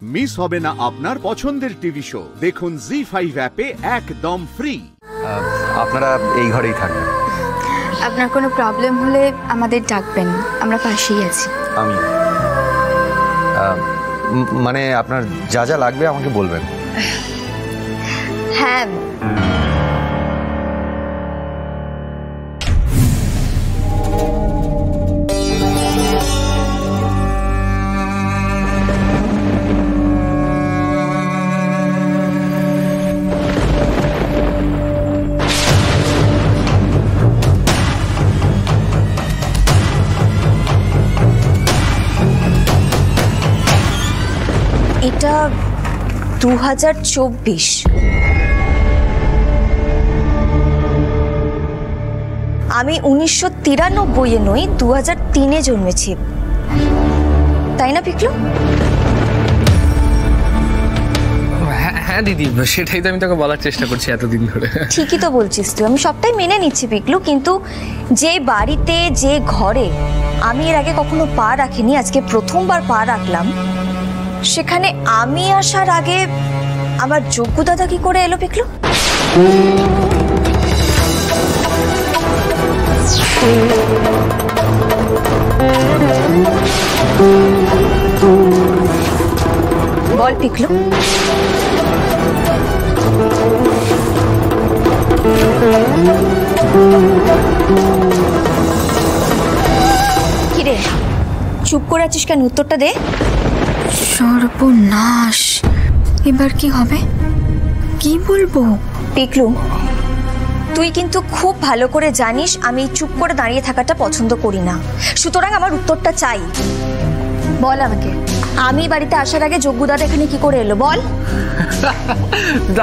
Miss হবে না আপনার পছন্দের টিভি শো। দেখুন জি5 অ্যাপে একদম ফ্রি। আপনারা এই ঘরেই থাকবেন। আপনার কোনো প্রবলেম হলে আমাদের ডাকবেন, আমরা পাশেই আছি। আমি মানে আপনার যা যা লাগবে আমাকে বলবেন। হ্যাঁ, এটা 2024। আমি 1993-এ নই, 2003-এ জন্মেছি, তাই না পিকলু? হ্যাঁ দিদি, সেটাই তো আমি তোকে বলার চেষ্টা করছি এতদিন ধরে। ঠিকই তো বলছিস তুই, আমি সবটাই মেনে নিচ্ছি পিকলু, কিন্তু যে বাড়িতে যে ঘরে আমি এর আগে কখনো পা রাখিনি, আজকে প্রথমবার পা রাখলাম, সেখানে আমি আসার আগে আমার যোগ্য দাদা কি করে এলো পিকলু? বল পিকলু। কিরে চুপ করে আছিস কেন? উত্তরটা দে। সর্বনাশ, এবার কি হবে? কি বলবো? পিকলু, তুই কিন্তু খুব ভালো করে জানিস আমি চুপ করে দাঁড়িয়ে থাকাটা পছন্দ করি না, সুতরাং আমার উত্তরটা চাই। বল আমাকে, আমি বাড়িতে আসার আগে যোগ্য দাদা এখানে কি করে এলো বল।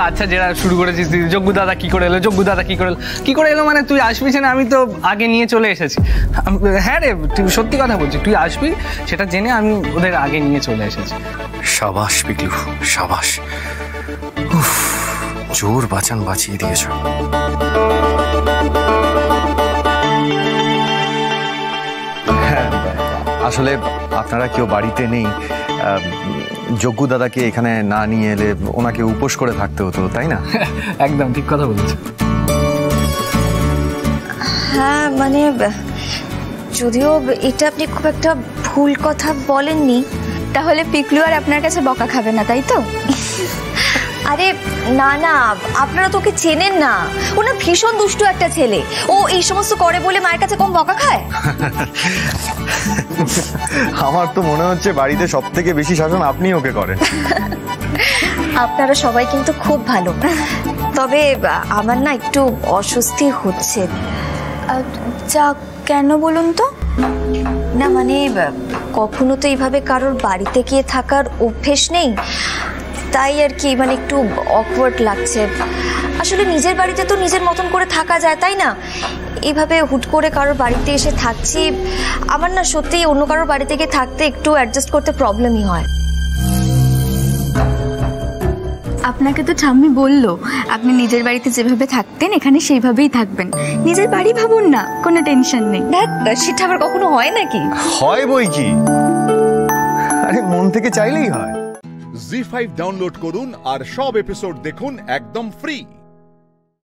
আচ্ছা, যেটা শুরু করেছিস যোগ্য দাদা কি করে এলো, যোগ্য দাদা কি করে এলো, কি করে এলো মানে তুই আসবি না, আমি তো আগে নিয়ে চলে এসেছি। হ্যাঁ রে, তুই সত্যি কথা বলছিস, তুই আসবি সেটা জেনে আমি ওদের আগে নিয়ে চলে এসেছি। সাবাস পিকলু, সাবাস। জোর বাঁচান বাঁচিয়ে দিয়েছ। হ্যাঁ, আসলে আপনারা কেউ বাড়িতে নেই, যোগ্য দাদাকে এখানে না নিয়ে এলে ওনাকে উপোস করে থাকতে হতো, তাই না? একদম ঠিক কথা বলেছ। হ্যাঁ মানে যদিও এটা আপনি খুব একটা ভুল কথা বলেননি। তাহলে পিকলু আর আপনার কাছে বকা খাবে না, তাই তো? আরে না না, আপনারা তোকে চেনেন না, ও না ভীষণ দুষ্টু একটা ছেলে, ও এই সমস্ত করে বলে মায়ের কাছে কম বকা খায়। আমার তো মনে হচ্ছে বাড়িতে সব থেকে বেশি শাসন আপনি ওকে করেন। আপনারা সবাই কিন্তু খুব ভালো, তবে আমার না একটু অস্বস্তি হচ্ছে। যা, কেন বলুন তো? না মানে কখনো তো এইভাবে কারোর বাড়িতে গিয়ে থাকার অভ্যেস নেই, তাই আর কি, মানে একটু অকওয়ার্ড লাগছে। আসলে নিজের বাড়িতে তো নিজের মতন করে থাকা যায়, তাই না? এইভাবে হুট করে কারোর বাড়িতে এসে থাকছি, আমার না সত্যিই অন্য কারোর বাড়িতে গিয়ে থাকতে একটু অ্যাডজাস্ট করতে প্রবলেমই হয়। আপনাকে তো ঠাম্মি বললো আপনি নিজের বাড়িতে যেভাবে থাকতেন এখানে সেইভাবেই থাকবেন। নিজের বাড়ি ভাবুন না, কোনো টেনশন নেই। সেটা আবার কখনো হয় নাকি? হয় বই কি, আরে মন থেকে চাইলেই হয়। জি5 ডাউনলোড করুন আর সব এপিসোড দেখুন একদম ফ্রি।